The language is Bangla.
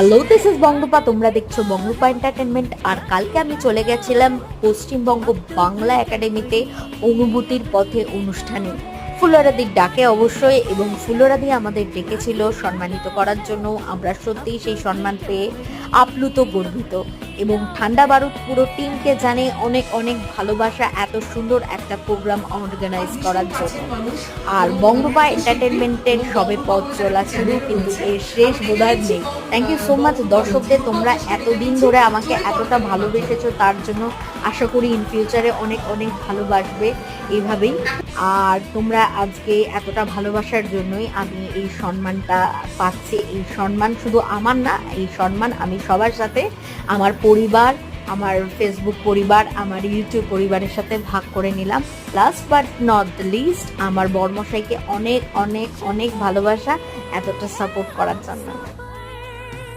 Hello, this is বঙ্গপা। তোমরা দেখছো বঙ্গপা এন্টারটেনমেন্ট। আর কালকে আমি চলে গেছিলাম পশ্চিমবঙ্গ বাংলা একাডেমিতে অনুভূতির পথে অনুষ্ঠানে, ফুলরাদির ডাকে অবশ্যই। এবং ফুলরাদি আমাদের ডেকেছিল সম্মানিত করার জন্য। আমরা সত্যিই সেই সম্মান পেয়ে আপ্লুত, গর্বিত। এবং ঠান্ডা বারুদ পুরো টিমকে জানে অনেক অনেক ভালোবাসা এত সুন্দর একটা প্রোগ্রাম অর্গানাইজ করার জন্য। আর বঙ্গপা এন্টারটেনমেন্টের সবে পথ চলা শুরু, কিন্তু এর শেষ বোধহয় নেই। থ্যাংক ইউ সো মাচ দর্শকদের, তোমরা এতদিন ধরে আমাকে এতটা ভালোবেসেছো, তার জন্য আশা করি ইন ফিউচারে অনেক অনেক ভালোবাসবে এইভাবেই। আর তোমরা আজকে এতটা ভালোবাসার জন্যই আমি এই সম্মানটা পাচ্ছি। এই সম্মান শুধু আমার না, এই সম্মান আমি সবার সাথে, আমার পরিবার, আমার ফেসবুক পরিবার, আমার ইউটিউব পরিবারের সাথে ভাগ করে নিলাম। Last but not the least, আমার বড়মশাইকে অনেক অনেক অনেক ভালোবাসা এতটা সাপোর্ট করার জন্য।